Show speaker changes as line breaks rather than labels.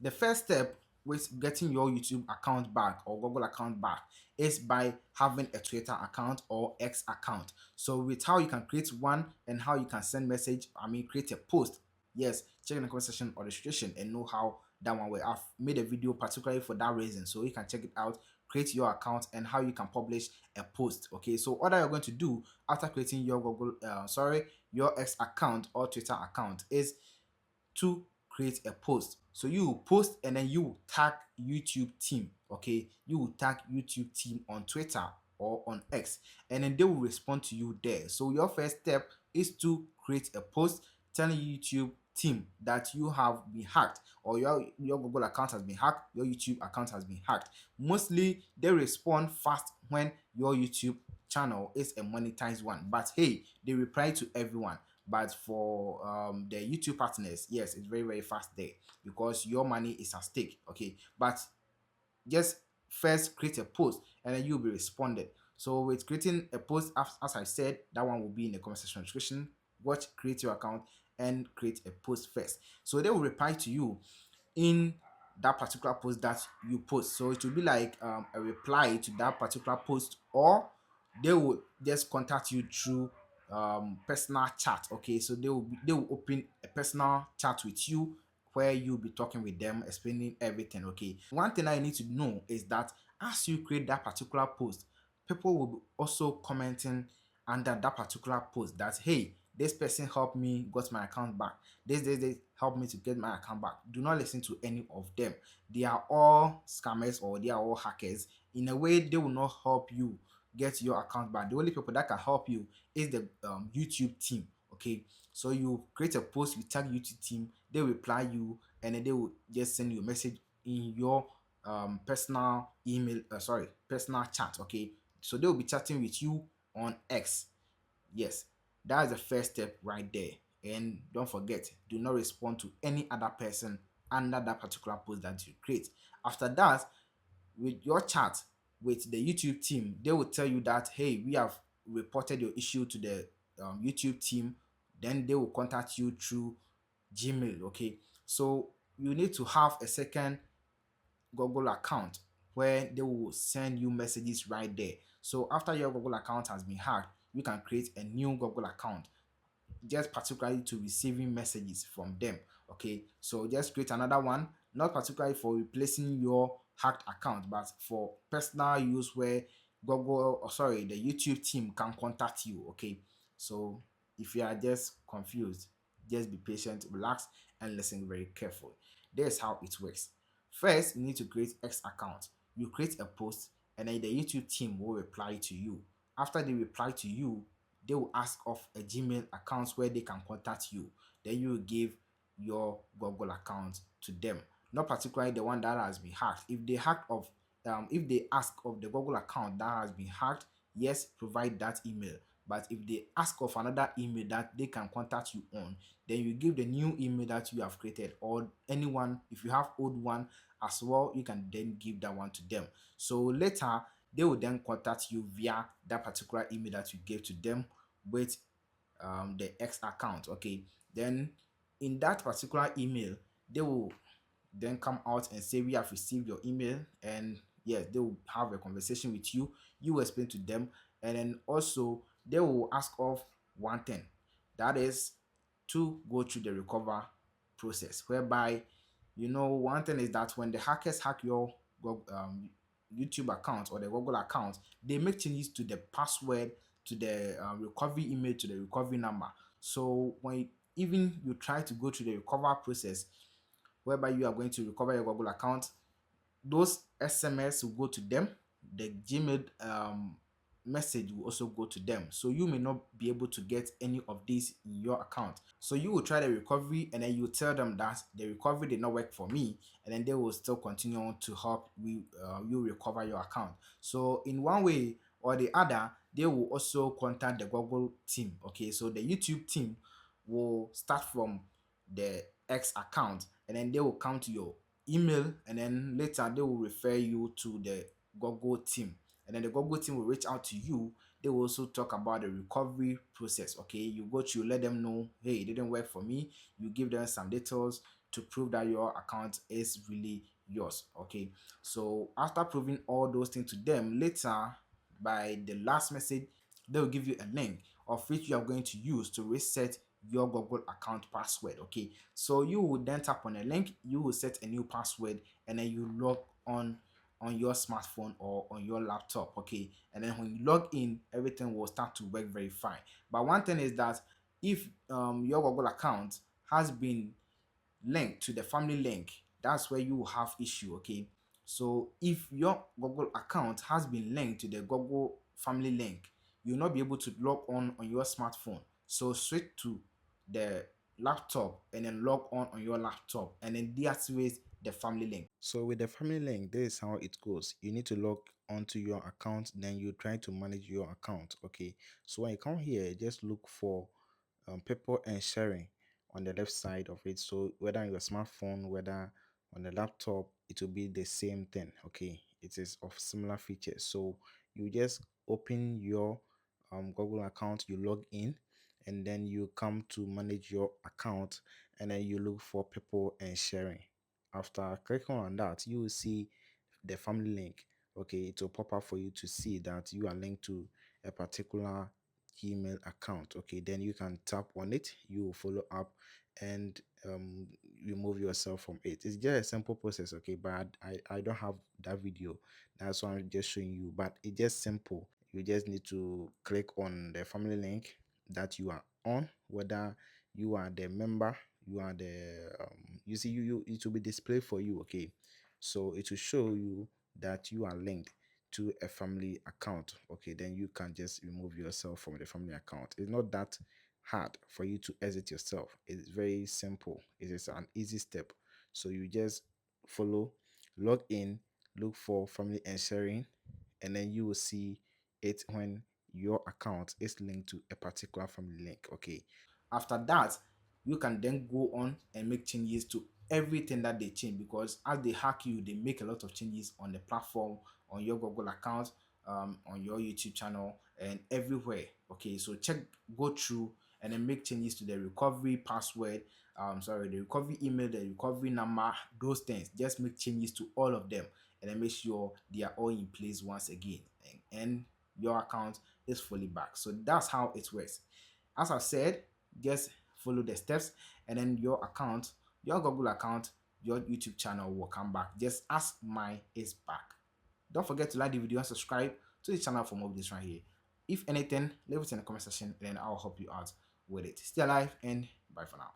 The first step with getting your YouTube account back or Google account back is by having a Twitter account or X account. So with how you can create one and how you can send message, create a post. Yes, check in the comment section or the description and know how that one will. I've made a video particularly for that reason, so you can check it out. Create your account and how you can publish a post. Okay, so all that you're going to do after creating your your X account or Twitter account is to create a post. So you post and then you tag YouTube team. Okay, you will tag YouTube team on Twitter or on X, and then they will respond to you there. So your first step is to create a post telling YouTube team that you have been hacked, or your Google account has been hacked, your YouTube account has been hacked. Mostly they respond fast when your YouTube channel is a monetized one, but hey, they reply to everyone. But for the YouTube partners, yes, it's very, very fast there because your money is at stake. Okay, but just first create a post and then you'll be responded. So with creating a post, as I said, that one will be in the comment section description. Watch, create your account and create a post first. So they will reply to you in that particular post that you post. So it will be like a reply to that particular post, or they will just contact you through personal chat. Okay, so they will open a personal chat with you where you'll be talking with them, explaining everything. Okay, one thing I need to know is that as you create that particular post, people will be also commenting under that particular post that, hey, this person helped me got my account back, this helped me to get my account back. Do not listen to any of them. They are all scammers or they are all hackers. In a way, they will not help you get your account back. The only people that can help you is the YouTube team. Okay, so you create a post, you tag YouTube team, they reply you, and then they will just send you a message in your personal email, personal chat. Okay, so they will be chatting with you on X. Yes, that is the first step right there. And don't forget, do not respond to any other person under that particular post that you create. After that, with your chat with the YouTube team, they will tell you that, hey, we have reported your issue to the YouTube team. Then they will contact you through Gmail. Okay, so you need to have a second Google account where they will send you messages right there. So after your Google account has been hacked, you can create a new Google account just particularly to receiving messages from them. Okay, so just create another one, not particularly for replacing your hacked account, but for personal use where the YouTube team can contact you. Okay, so if you are just confused, just be patient, relax, and listen very carefully. This is how it works. First, you need to create X account. You create a post, and then the YouTube team will reply to you. After they reply to you, they will ask of a Gmail account where they can contact you. Then you will give your Google account to them, not particularly the one that has been hacked. If they ask of the Google account that has been hacked, yes, provide that email. But if they ask of another email that they can contact you on, then you give the new email that you have created, or anyone, if you have old one as well, you can then give that one to them. So later they will then contact you via that particular email that you gave to them with the X account. Okay, then in that particular email, they will then come out and say, we have received your email, and yes, they will have a conversation with you. You will explain to them, and then also they will ask of one thing, that is to go through the recover process, whereby, one thing is that when the hackers hack your YouTube account or the Google account, they make changes to the password, to the recovery email, to the recovery number. So when even you try to go through the recover process, whereby you are going to recover your Google account, those SMS will go to them. The Gmail message will also go to them. So you may not be able to get any of these in your account. So you will try the recovery, and then you tell them that the recovery did not work for me, and then they will still continue on to help you recover your account. So in one way or the other, they will also contact the Google team. Okay, so the YouTube team will start from the X account, and then they will come to your email, and then later they will refer you to the Google team, and then the Google team will reach out to you. They will also talk about the recovery process. Okay, you go to let them know, hey, it didn't work for me. You give them some details, to prove that your account is really yours. Okay, so after proving all those things to them, later by the last message they will give you a link of which you are going to use to reset your Google account password. Okay, so you will then tap on a link, you will set a new password, and then you log on your smartphone or on your laptop. Okay, and then when you log in, everything will start to work very fine. But one thing is that if your Google account has been link to the family link, that's where you will have issue. Okay, so if your Google account has been linked to the Google family link, you'll not be able to log on your smartphone. So switch to the laptop and then log on your laptop and then deactivate the family link.
So with the family link, this is how it goes. You need to log onto your account, then you try to manage your account. Okay. So when you come here, just look for people and sharing on the left side of it. So whether on your smartphone, whether on the laptop, it will be the same thing. Okay. It is of similar features. So you just open your Google account, you log in, and then you come to manage your account, and then you look for people and sharing. After clicking on that, you will see the family link. Okay, it will pop up for you to see that you are linked to a particular Gmail account. Okay, then you can tap on it, you will follow up and remove yourself from it. It's just a simple process. Okay, but I don't have that video, that's why I'm just showing you, but it's just simple. You just need to click on the family link that you are on, whether you are the member, you are the you see, you it will be displayed for you. Okay, so it will show you that you are linked to a family account. Okay, then you can just remove yourself from the family account. It's not that hard for you to exit yourself. It's very simple. It is an easy step. So you just follow, log in, look for family and sharing, and then you will see it when your account is linked to a particular family link. Okay,
After that, you can then go on and make changes to everything that they change, because as they hack you, they make a lot of changes on the platform, on your Google account, on your YouTube channel, and everywhere. Okay, so check, go through, and then make changes to the recovery password, the recovery email, the recovery number, those things. Just make changes to all of them, and then make sure they are all in place once again, and your account is fully back. So that's how it works. As I said, just follow the steps, and then your account, your Google account, your YouTube channel will come back just as mine is back. Don't forget to like the video and subscribe to the channel for more videos right here. If anything, leave it in the comment section and then I'll help you out with it. Stay alive and bye for now.